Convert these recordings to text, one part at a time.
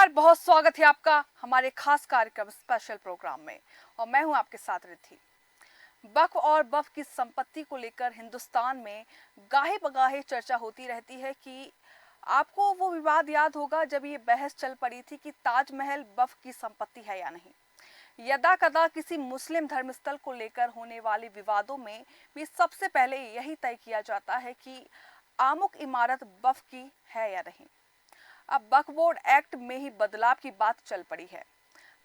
नमस्कार, बहुत स्वागत है आपका हमारे खास कार्यक्रम स्पेशल प्रोग्राम में। और मैं हूं आपके साथ रिद्धि। वक्फ और वक्फ की संपत्ति को लेकर हिंदुस्तान में गाहे बगाहे चर्चा होती रहती है कि आपको वो विवाद याद होगा जब ये बहस चल पड़ी थी कि ताजमहल वक्फ की संपत्ति है या नहीं। यदा कदा किसी मुस्लिम धर्मस्थल को लेकर होने वाले विवादों में भी सबसे पहले यही तय किया जाता है कि आमुक इमारत वक्फ की है या नहीं। अब वक्फ बोर्ड एक्ट में ही बदलाव की बात चल पड़ी है।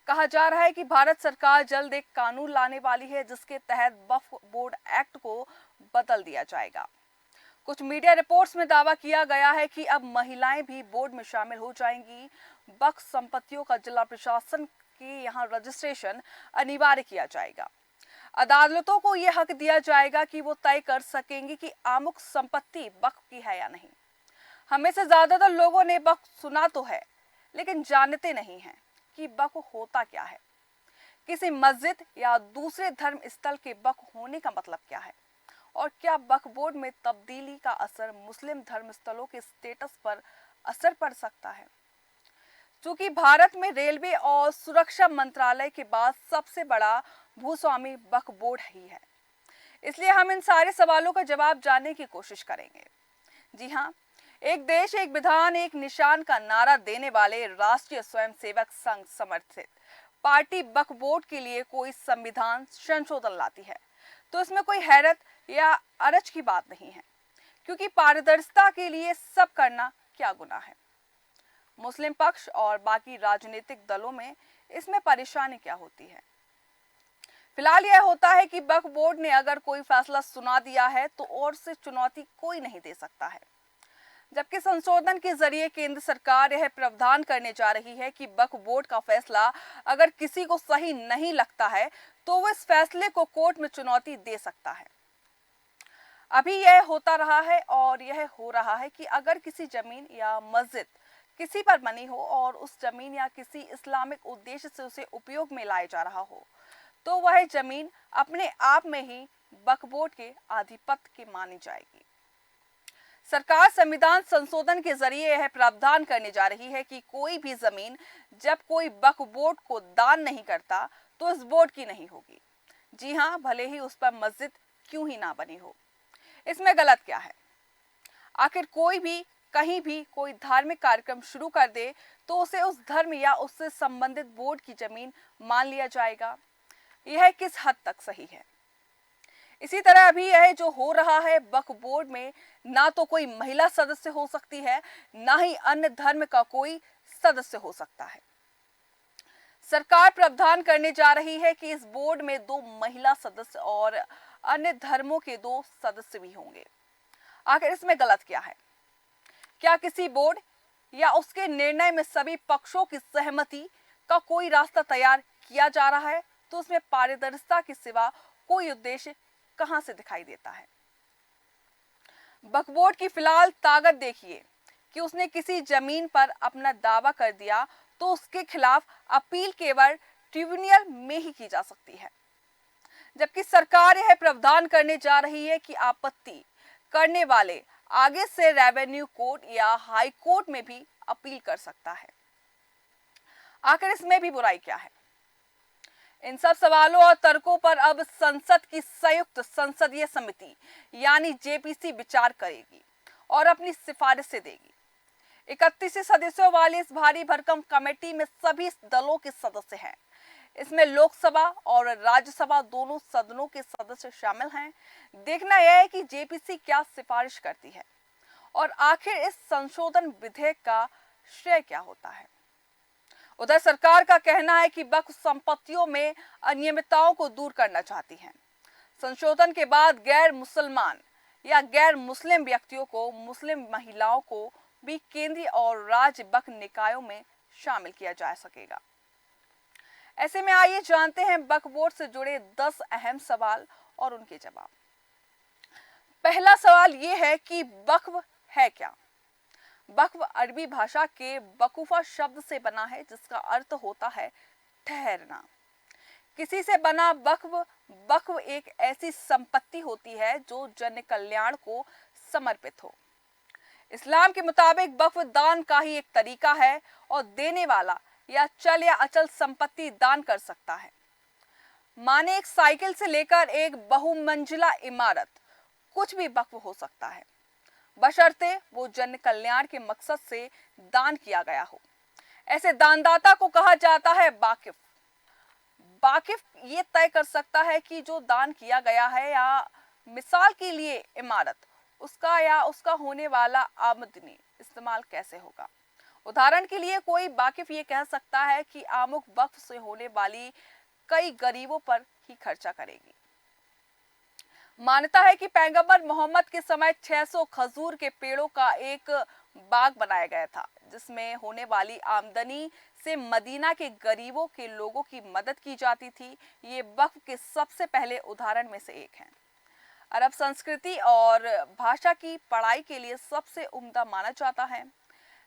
कहा जा रहा है कि भारत सरकार जल्द एक कानून लाने वाली है जिसके तहत वक्फ बोर्ड एक्ट को बदल दिया जाएगा। कुछ मीडिया रिपोर्ट्स में दावा किया गया है कि अब महिलाएं भी बोर्ड में शामिल हो जाएंगी। वक्फ संपत्तियों का जिला प्रशासन के यहाँ रजिस्ट्रेशन अनिवार्य किया जाएगा। अदालतों को यह हक दिया जाएगा कि वो तय कर सकेंगी कि आमुक संपत्ति वक्फ की है या नहीं। हमें से ज्यादातर लोगों ने वक्फ सुना तो है, लेकिन जानते नहीं हैं कि वक्फ होता क्या है। किसी मस्जिद या दूसरे धर्म स्थल के वक्फ होने का मतलब क्या है, और क्या वक्फ बोर्ड में तब्दीली का असर मुस्लिम धर्म स्थलों के स्टेटस पर असर पड़ सकता है। चूंकि भारत में रेलवे और सुरक्षा मंत्रालय के बाद सबसे बड़ा भूस्वामी वक्फ बोर्ड ही है, इसलिए हम इन सारे सवालों का जवाब जानने की कोशिश करेंगे। जी हाँ, एक देश एक विधान एक निशान का नारा देने वाले राष्ट्रीय स्वयंसेवक संघ समर्थित पार्टी वक्फ बोर्ड के लिए कोई संविधान संशोधन लाती है तो इसमें कोई हैरत या अरज की बात नहीं है, क्योंकि पारदर्शिता के लिए सब करना क्या गुनाह है। मुस्लिम पक्ष और बाकी राजनीतिक दलों में इसमें परेशानी क्या होती है। फिलहाल यह होता है कि वक्फ बोर्ड ने अगर कोई फैसला सुना दिया है तो और से चुनौती कोई नहीं दे सकता है। जबकि संशोधन के जरिए केंद्र सरकार यह प्रावधान करने जा रही है कि वक्फ बोर्ड का फैसला अगर किसी को सही नहीं लगता है तो वो इस फैसले को कोर्ट में चुनौती दे सकता है। अभी यह होता रहा है और यह हो रहा है कि अगर किसी जमीन या मस्जिद किसी पर बनी हो और उस जमीन या किसी इस्लामिक उद्देश्य से उसे उपयोग में लाया जा रहा हो तो वह जमीन अपने आप में ही वक्फ बोर्ड के आधिपत्य की मानी जाएगी। सरकार संविधान संशोधन के जरिए यह प्रावधान करने जा रही है कि कोई भी जमीन जब कोई वक्फ बोर्ड को दान नहीं करता तो इस बोर्ड की नहीं होगी। जी हाँ, भले ही उस पर मस्जिद क्यों ही ना बनी हो। इसमें गलत क्या है। आखिर कोई भी कहीं भी कोई धार्मिक कार्यक्रम शुरू कर दे तो उसे उस धर्म या उससे संबंधित बोर्ड की जमीन मान लिया जाएगा। यह किस हद तक सही है। इसी तरह अभी यह जो हो रहा है, वक्फ बोर्ड में ना तो कोई महिला सदस्य हो सकती है, ना ही अन्य धर्म का कोई सदस्य हो सकता है। सरकार प्रावधान करने जा रही है कि इस बोर्ड में 2 महिला सदस्य और अन्य धर्मों के 2 सदस्य भी होंगे। आखिर इसमें गलत क्या है। क्या किसी बोर्ड या उसके निर्णय में सभी पक्षों की सहमति का कोई रास्ता तैयार किया जा रहा है तो उसमें पारदर्शिता के सिवा कोई उद्देश्य कहां से दिखाई देता है। वक्फ बोर्ड की फिलहाल ताकत देखिए कि उसने किसी जमीन पर अपना दावा कर दिया तो उसके खिलाफ अपील केवल ट्रिब्यूनल में ही की जा सकती है, जबकि सरकार यह प्रावधान करने जा रही है कि आपत्ति करने वाले आगे से रेवेन्यू कोर्ट या हाई कोर्ट में भी अपील कर सकता है। आखिर इसमें भी बुराई क्या है। इन सब सवालों और तर्कों पर अब संसद की संयुक्त संसदीय समिति यानी जेपीसी विचार करेगी और अपनी सिफारिशें देगी। 31 सदस्यों वाली इस भारी भरकम कमेटी में सभी दलों के सदस्य हैं। इसमें लोकसभा और राज्यसभा दोनों सदनों के सदस्य शामिल हैं। देखना यह है कि जेपीसी क्या सिफारिश करती है और आखिर इस संशोधन विधेयक का श्रेय क्या होता है। उधर सरकार का कहना है कि वक्फ संपत्तियों में अनियमितताओं को दूर करना चाहती है। संशोधन के बाद गैर मुसलमान या गैर मुस्लिम व्यक्तियों को, मुस्लिम महिलाओं को भी केंद्रीय और राज्य वक्फ निकायों में शामिल किया जा सकेगा। ऐसे में आइए जानते हैं वक्फ बोर्ड से जुड़े 10 अहम सवाल और उनके जवाब। पहला सवाल ये है कि वक्फ है क्या। वक्फ अरबी भाषा के वकूफा शब्द से बना है जिसका अर्थ होता है ठहरना। किसी से बना वक्फ एक ऐसी संपत्ति होती है जो जन कल्याण को समर्पित हो। इस्लाम के मुताबिक वक्फ दान का ही एक तरीका है और देने वाला या चल या अचल संपत्ति दान कर सकता है। माने एक साइकिल से लेकर एक बहुमंजिला इमारत, कुछ भी वक्फ हो सकता है, बशर्ते वो जन कल्याण के मकसद से दान किया गया हो। ऐसे दानदाता को कहा जाता है वाकिफ। वाकिफ ये तय कर सकता है कि जो दान किया गया है या मिसाल के लिए इमारत, उसका या उसका होने वाला आमदनी इस्तेमाल कैसे होगा। उदाहरण के लिए कोई वाकिफ ये कह सकता है कि आमुक वक्फ से होने वाली कई गरीबों पर ही खर्चा करेगी। मान्यता है कि पैगंबर मोहम्मद के समय 600 खजूर के पेड़ों का एक बाग बनाया गया था, जिसमें होने वाली आमदनी से मदीना के गरीबों के लोगों की मदद की जाती थी। ये वक्फ के सबसे पहले उदाहरण में से एक है। अरब संस्कृति और भाषा की पढ़ाई के लिए सबसे उम्दा माना जाता है।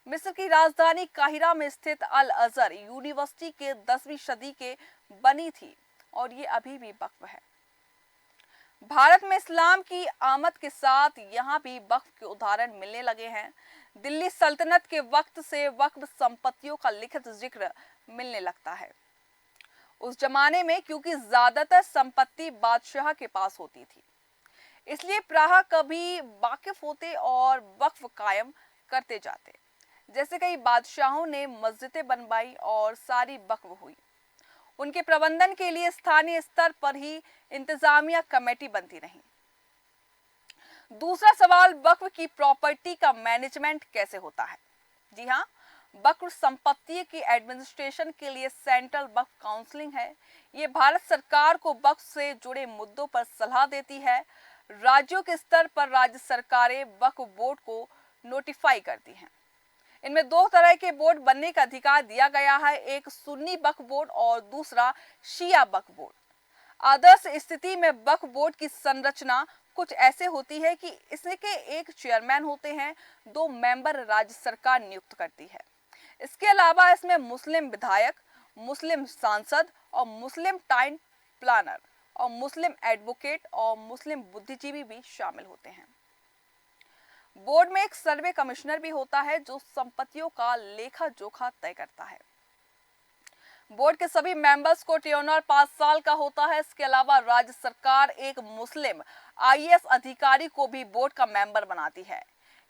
मिस्र की राजधानी काहिरा में स्थित अल अजहर यूनिवर्सिटी के 10वीं सदी के बनी थी और ये अभी भी वक्फ है। भारत में इस्लाम की आमद के साथ यहाँ भी वक्फ के उदाहरण मिलने लगे हैं। दिल्ली सल्तनत के वक्त से वक्फ संपत्तियों का लिखित जिक्र मिलने लगता है। उस जमाने में क्योंकि ज्यादातर संपत्ति बादशाह के पास होती थी, इसलिए प्राह कभी वाकिफ होते और वक्फ कायम करते जाते। जैसे कई बादशाहों ने मस्जिदें बनवाई और सारी वक्फ हुई। उनके प्रबंधन के लिए स्थानीय स्तर पर ही इंतजामिया कमेटी बनती रही। दूसरा सवाल, वक्फ की प्रॉपर्टी का मैनेजमेंट कैसे होता है। जी हाँ, वक्फ संपत्ति की एडमिनिस्ट्रेशन के लिए सेंट्रल वक्फ काउंसिलिंग है। ये भारत सरकार को वक्फ से जुड़े मुद्दों पर सलाह देती है। राज्यों के स्तर पर राज्य सरकारें वक्फ बोर्ड को नोटिफाई करती हैं। इनमें दो तरह के बोर्ड बनने का अधिकार दिया गया है, एक सुन्नी वक्फ बोर्ड और दूसरा शिया वक्फ बोर्ड। आदर्श स्थिति में वक्फ बोर्ड की संरचना कुछ ऐसे होती है कि इसके एक चेयरमैन होते हैं, 2 मेंबर राज्य सरकार नियुक्त करती है। इसके अलावा इसमें मुस्लिम विधायक, मुस्लिम सांसद और मुस्लिम टाइम प्लानर और मुस्लिम एडवोकेट और मुस्लिम बुद्धिजीवी भी शामिल होते हैं। बोर्ड में एक सर्वे कमिश्नर भी होता है जो संपत्तियों का लेखा जोखा तय करता है। बोर्ड के सभी मेंबर्स को टेन्योर 5 साल का होता है। इसके अलावा राज्य सरकार एक मुस्लिम आईएएस अधिकारी को भी बोर्ड का मेंबर बनाती है।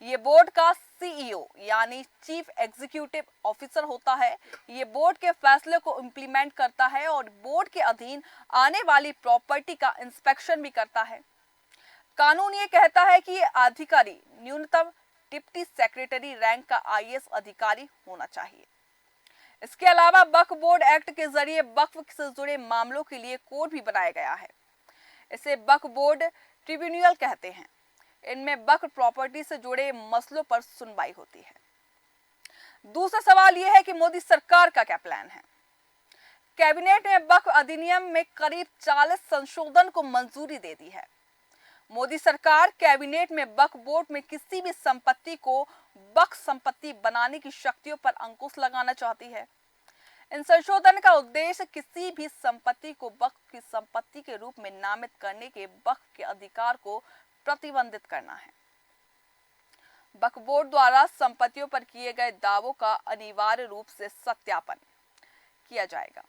ये बोर्ड का सीईओ यानी चीफ एग्जीक्यूटिव ऑफिसर होता है। ये बोर्ड के फैसले को इम्प्लीमेंट करता है और बोर्ड के अधीन आने वाली प्रॉपर्टी का इंस्पेक्शन भी करता है। कानून ये कहता है कि ये अधिकारी न्यूनतम डिप्टी सेक्रेटरी रैंक का आईएएस अधिकारी होना चाहिए। इसके अलावा वक्फ बोर्ड एक्ट के जरिए वक्फ से जुड़े मामलों के लिए कोड भी बनाया गया है। इसे वक्फ बोर्ड ट्रिब्यूनल कहते हैं। इनमें वक्फ प्रॉपर्टी से जुड़े मसलों पर सुनवाई होती है। दूसरा सवाल यह है कि मोदी सरकार का क्या प्लान है। कैबिनेट ने वक्फ अधिनियम में करीब 40 संशोधन को मंजूरी दे दी है। मोदी सरकार कैबिनेट में वक्फ बोर्ड में किसी भी संपत्ति को वक्फ संपत्ति बनाने की शक्तियों पर अंकुश लगाना चाहती है। इन संशोधन का उद्देश्य किसी भी संपत्ति को वक्फ की संपत्ति के रूप में नामित करने के वक्फ के अधिकार को प्रतिबंधित करना है। वक्फ बोर्ड द्वारा संपत्तियों पर किए गए दावों का अनिवार्य रूप से सत्यापन किया जाएगा।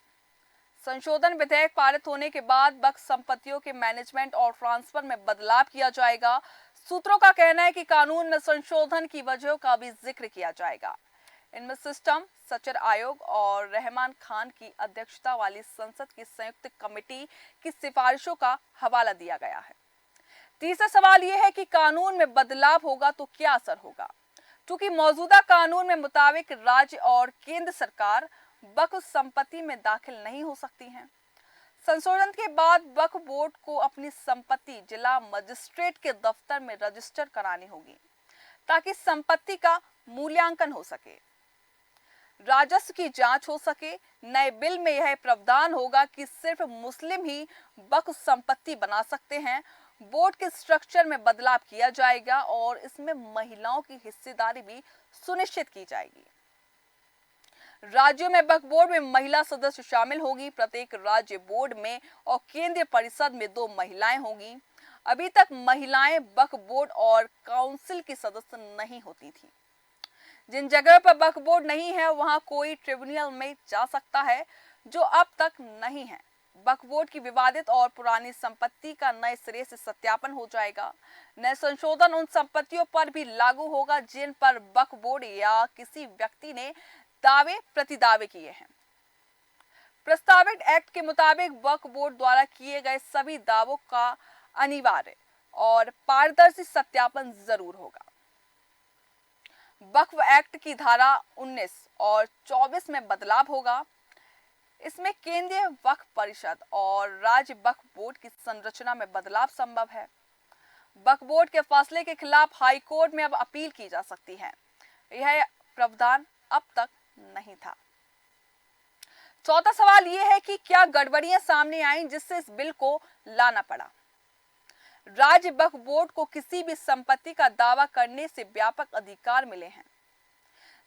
संशोधन विधेयक पारित होने के बाद वक्फ संपत्तियों के मैनेजमेंट और ट्रांसफर में बदलाव किया जाएगा। सूत्रों का कहना है कि कानून में संशोधन की वजहों का भी जिक्र किया जाएगा। इनमें सिस्टम, सचर आयोग और रहमान खान की अध्यक्षता वाली संसद की संयुक्त कमेटी की सिफारिशों का हवाला दिया गया है। तीसरा सवाल यह है कि कानून में बदलाव होगा तो क्या असर होगा। क्योंकि मौजूदा कानून में मुताबिक राज्य और केंद्र सरकार वक्फ संपत्ति में दाखिल नहीं हो सकती हैं। संशोधन के बाद वक्फ बोर्ड को अपनी संपत्ति जिला मजिस्ट्रेट के दफ्तर में रजिस्टर करानी होगी ताकि संपत्ति का मूल्यांकन हो सके, राजस्व की जांच हो सके। नए बिल में यह प्रावधान होगा कि सिर्फ मुस्लिम ही वक्फ संपत्ति बना सकते हैं। बोर्ड के स्ट्रक्चर में बदलाव किया जाएगा और इसमें महिलाओं की हिस्सेदारी भी सुनिश्चित की जाएगी। राज्यों में वक्फ बोर्ड में महिला सदस्य शामिल होगी। प्रत्येक राज्य बोर्ड में और केंद्रीय परिषद में 2 महिलाएं होंगी। अभी तक महिलाएं वक्फ बोर्ड और काउंसिल की सदस्य नहीं होती थी। जिन जगह पर वक्फ बोर्ड नहीं है वहां कोई ट्रिब्यूनल में जा सकता है, जो अब तक नहीं है। वक्फ बोर्ड की विवादित और पुरानी संपत्ति का नए सिरे से सत्यापन हो जाएगा। नए संशोधन उन संपत्तियों पर भी लागू होगा जिन पर वक्फ बोर्ड या किसी व्यक्ति ने दावे प्रतिदावे किए हैं। प्रस्तावित एक्ट के मुताबिक वक्फ बोर्ड द्वारा किए गए सभी दावों का अनिवार्य और पारदर्शी सत्यापन जरूर होगा। वक्फ एक्ट की धारा 19 और 24 में बदलाव होगा। इसमें केंद्रीय वक्फ परिषद और राज्य वक्फ बोर्ड की संरचना में बदलाव संभव है। वक्फ बोर्ड के फैसले के खिलाफ हाई कोर्ट में अब अपील की जा सकती है। यह प्रावधान अब तक नहीं था। चौथा सवाल यह है कि क्या गड़बड़ियां सामने आईं जिससे इस बिल को लाना पड़ा। राज्य वक्फ बोर्ड को किसी भी संपत्ति का दावा करने से व्यापक अधिकार मिले हैं,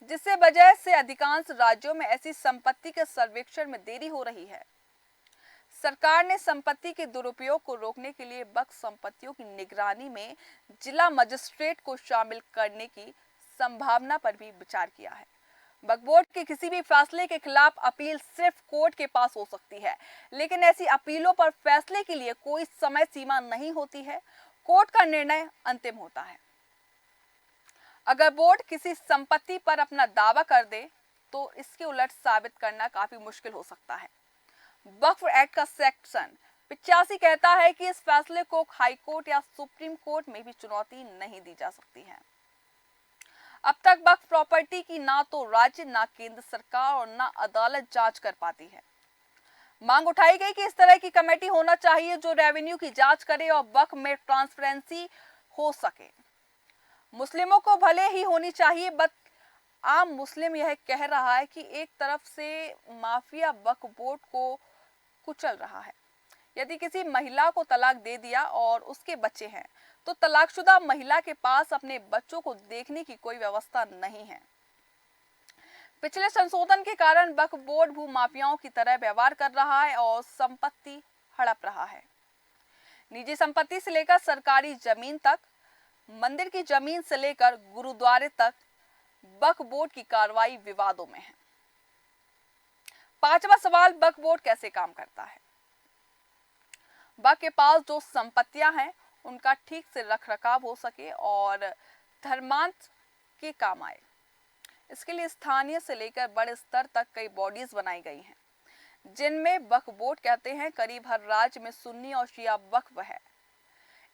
जिससे वजह से अधिकांश राज्यों में ऐसी संपत्ति के सर्वेक्षण में देरी हो रही है। सरकार ने संपत्ति के दुरुपयोग को रोकने के लिए वक्फ संपत्तियों की निगरानी में जिला मजिस्ट्रेट को शामिल करने की संभावना पर भी विचार किया है। वक्फ बोर्ड के किसी भी फैसले के खिलाफ अपील सिर्फ कोर्ट के पास हो सकती है, लेकिन ऐसी अपीलों पर फैसले के लिए कोई समय सीमा नहीं होती है। कोर्ट का निर्णय अंतिम होता है। अगर बोर्ड किसी संपत्ति पर अपना दावा कर दे तो इसके उलट साबित करना काफी मुश्किल हो सकता है। वक्फ एक्ट का सेक्शन 85 कहता है कि इस फैसले को हाई कोर्ट या सुप्रीम कोर्ट में भी चुनौती नहीं दी जा सकती है। अब तक वक्फ प्रॉपर्टी की ना तो राज्य, ना केंद्र सरकार और ना अदालत जांच कर पाती है। मांग उठाई गई कि इस तरह की कमेटी होना चाहिए जो रेवेन्यू की जांच करे और वक्फ में ट्रांसपेरेंसी हो सके। मुस्लिमों को भले ही होनी चाहिए, बट आम मुस्लिम यह कह रहा है कि एक तरफ से माफिया वक्फ बोर्ड को कुचल रहा है। यदि किसी महिला को तलाक दे दिया और उसके बच्चे हैं तो तलाकशुदा महिला के पास अपने बच्चों को देखने की कोई व्यवस्था नहीं है। पिछले संशोधन के कारण वक्फ बोर्ड भूमाफियाओं की तरह व्यवहार कर रहा है और संपत्ति हड़प रहा है। निजी संपत्ति से लेकर सरकारी जमीन तक, मंदिर की जमीन से लेकर गुरुद्वारे तक वक्फ बोर्ड की कार्रवाई विवादों में है। पांचवा सवाल, वक्फ बोर्ड कैसे काम करता है। वक्फ के पास जो संपत्तियां हैं उनका ठीक से रखरखाव हो सके और धर्मांत के काम आए, इसके लिए स्थानीय से लेकर बड़े स्तर तक कई बॉडीज बनाई गई हैं, जिनमें वक्फ बोर्ड कहते हैं। करीब हर राज्य में सुन्नी और शिया वक्फ है।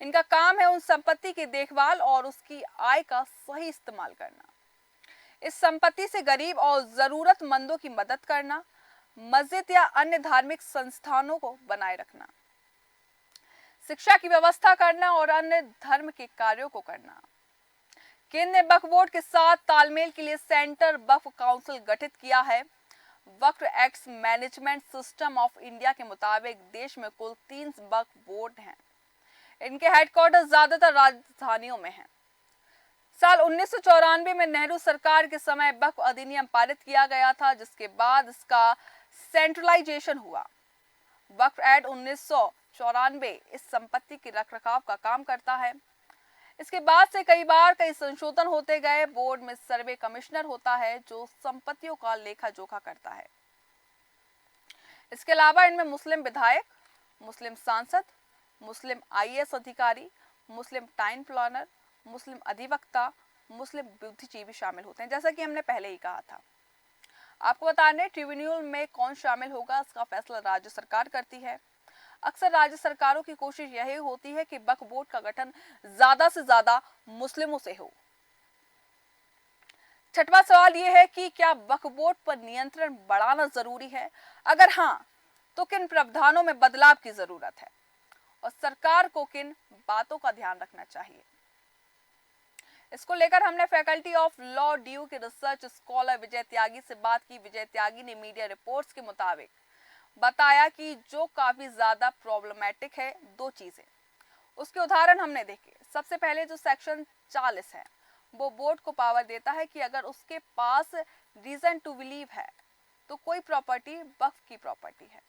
इनका काम है उन संपत्ति की देखभाल और उसकी आय का सही इस्तेमाल करना। इस संपत्ति से गरीब और जरूरतमंदों की मदद करना, मस्जिद या अन्य धार्मिक संस्थानों को बनाए रखना, शिक्षा की व्यवस्था करना और अन्य धर्म के कार्यों को करना। केंद्र ने वक्फ बोर्ड के साथ तालमेल के लिए सेंटर वक्फ काउंसिल गठित किया है। वक्फ act management system of India के मुताबिक देश में कुल 3 वक्फ बोर्ड हैं। इनके हेडक्वार्टर ज्यादातर राजधानियों में हैं। साल 1994 में नेहरू सरकार के समय वक्फ अधिनियम पारित किया गया था, जिसके बाद इसका सेंट्रलाइजेशन हुआ। वक्फ एक्ट 1994 इस संपत्ति के रखरखाव का काम करता है। इसके बाद से कई संशोधन होते गए। बोर्ड में सर्वे कमिश्नर होता है जो संपत्तियों का लेखा जोखा करता है। इसके अलावा इनमें मुस्लिम विधायक, मुस्लिम सांसद, मुस्लिम आईएएस अधिकारी, मुस्लिम टाइम प्लानर, मुस्लिम अधिवक्ता, मुस्लिम बुद्धिजीवी शामिल होते हैं, जैसा कि हमने पहले ही कहा था। आपको बता दें, ट्रिब्यूनल में कौन शामिल होगा इसका फैसला राज्य सरकार करती है। अक्सर राज्य सरकारों की कोशिश यही होती है कि वक्फ बोर्ड का गठन ज्यादा से ज्यादा मुस्लिमों से हो। छठवां सवाल यह है कि क्या वक्फ बोर्ड पर नियंत्रण बढ़ाना जरूरी है? अगर हां, तो किन प्रावधानों में बदलाव की जरूरत है और सरकार को किन बातों का ध्यान रखना चाहिए? इसको लेकर हमने फैकल्टी ऑफ लॉ ड्यू के रिसर्च स्कॉलर विजय त्यागी से बात की। विजय त्यागी ने मीडिया रिपोर्ट्स के मुताबिक बताया कि जो काफी ज्यादा प्रॉब्लमेटिक है 2 चीजें, उसके उदाहरण हमने देखे। सबसे पहले जो सेक्शन 40 है वो बोर्ड को पावर देता है कि अगर उसके पास रीजन टू बिलीव है तो कोई प्रॉपर्टी वक्फ की प्रॉपर्टी है।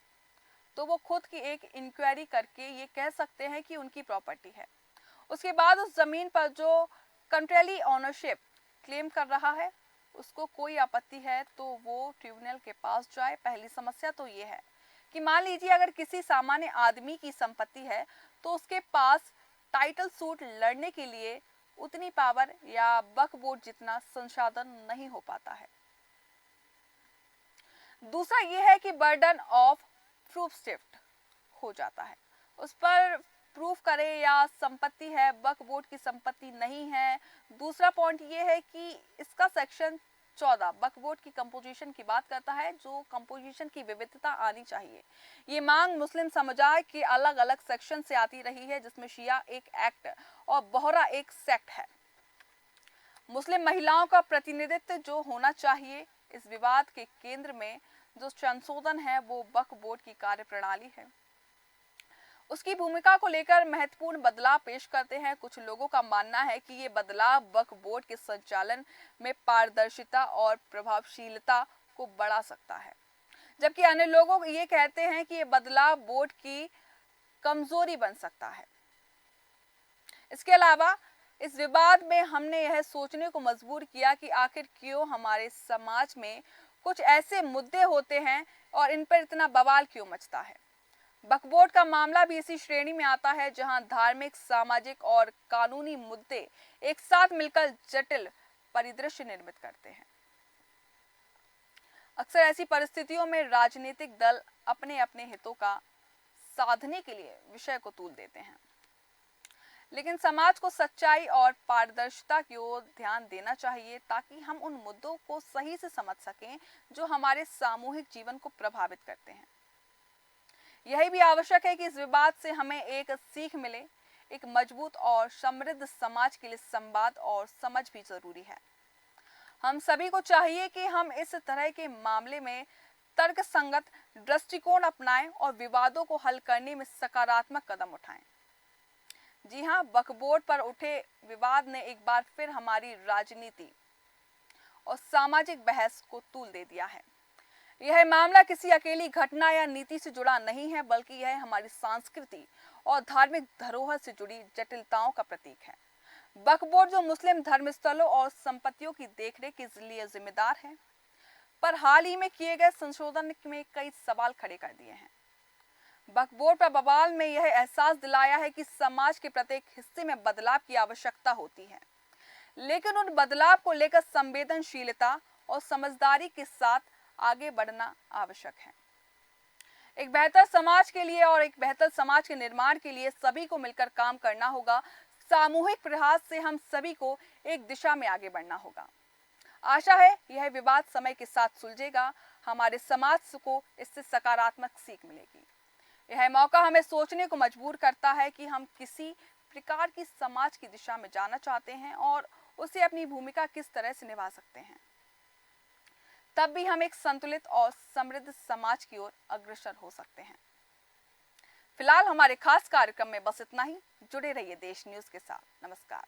तो वो खुद की एक इंक्वायरी करके ये कह सकते हैं कि उनकी प्रॉपर्टी है। उसके बाद उस जमीन पर जो कंट्रेली ओनरशिप क्लेम कर रहा है उसको कोई आपत्ति है तो वो ट्रिब्यूनल के पास जाए। पहली समस्या तो ये है कि मान लीजिए अगर किसी सामान्य आदमी की संपत्ति है तो उसके पास टाइटल सूट लड़ने के लिए उतनी पावर या वक्फ बोर्ड जितना संसाधन नहीं हो पाता है। दूसरा यह है कि बर्डन ऑफ प्रूफ शिफ्ट हो जाता है, उस पर प्रूफ करे या संपत्ति है वक्फ बोर्ड की संपत्ति नहीं है। दूसरा पॉइंट ये है कि इसका सेक्शन 14 वक्फ बोर्ड की कंपोजिशन की बात करता है, जो कंपोजिशन की विविधता आनी चाहिए। ये मांग मुस्लिम समुदाय के अलग अलग सेक्शन से आती रही है, जिसमें शिया एक एक्ट और बोहरा एक सेक्ट है। मुस्लिम महिलाओं का प्रतिनिधित्व जो होना चाहिए, इस विवाद के केंद्र में जो संशोधन है वो वक्फ बोर्ड की कार्यप्रणाली है। उसकी भूमिका को लेकर महत्वपूर्ण बदलाव पेश करते हैं। कुछ लोगों का मानना है कि ये बदलाव वक्फ बोर्ड के संचालन में पारदर्शिता और प्रभावशीलता को बढ़ा सकता है, जबकि अन्य लोग ये कहते हैं कि ये बदलाव बोर्ड की कमजोरी बन सकता है। इसके अलावा इस विवाद में हमने यह सोचने को मजबूर किया कि आखिर क्यों हमारे समाज में कुछ ऐसे मुद्दे होते हैं और इन पर इतना बवाल क्यों मचता है। वक्फ बोर्ड का मामला भी इसी श्रेणी में आता है, जहां धार्मिक, सामाजिक और कानूनी मुद्दे एक साथ मिलकर जटिल परिदृश्य निर्मित करते हैं। अक्सर ऐसी परिस्थितियों में राजनीतिक दल अपने अपने हितों का साधने के लिए विषय को तूल देते हैं, लेकिन समाज को सच्चाई और पारदर्शिता की ओर ध्यान देना चाहिए ताकि हम उन मुद्दों को सही से समझ सकें जो हमारे सामूहिक जीवन को प्रभावित करते हैं। यही भी आवश्यक है कि इस विवाद से हमें एक सीख मिले। एक मजबूत और समृद्ध समाज के लिए संवाद और समझ भी जरूरी है। हम सभी को चाहिए कि हम इस तरह के मामले में तर्कसंगत दृष्टिकोण अपनाएं और विवादों को हल करने में सकारात्मक कदम उठाएं। जी हाँ, वक्फ बोर्ड पर उठे विवाद ने एक बार फिर हमारी राजनीति और सामाजिक बहस को तूल दे दिया है। यह मामला किसी अकेली घटना या नीति से जुड़ा नहीं है, बल्कि यह हमारी संस्कृति और धार्मिक धरोहर से जुड़ी जटिलताओं का प्रतीक है। वक्फ बोर्ड जो मुस्लिम धर्मस्थलों और संपत्तियों की देखरेख के लिए जिम्मेदार है, पर हाल ही में किए गए संशोधन में कई सवाल खड़े कर दिए हैं। वक्फ बोर्ड पर बवाल में यह एहसास दिलाया है कि समाज के प्रत्येक हिस्से में बदलाव की आवश्यकता होती है, लेकिन उन बदलाव को लेकर संवेदनशीलता और समझदारी के साथ आगे बढ़ना आवश्यक है। एक बेहतर समाज के लिए और एक बेहतर समाज के निर्माण के लिए सभी को मिलकर काम करना होगा। सामूहिक प्रयास से हम सभी को एक दिशा में आगे बढ़ना होगा। आशा है यह विवाद समय के साथ सुलझेगा, हमारे समाज को इससे सकारात्मक सीख मिलेगी। यह मौका हमें सोचने को मजबूर करता है कि हम किसी प्रकार की समाज की दिशा में जाना चाहते हैं और उसे अपनी भूमिका किस तरह से निभा सकते हैं। तब भी हम एक संतुलित और समृद्ध समाज की ओर अग्रसर हो सकते हैं। फिलहाल हमारे खास कार्यक्रम में बस इतना ही। जुड़े रहिए देश न्यूज के साथ। नमस्कार।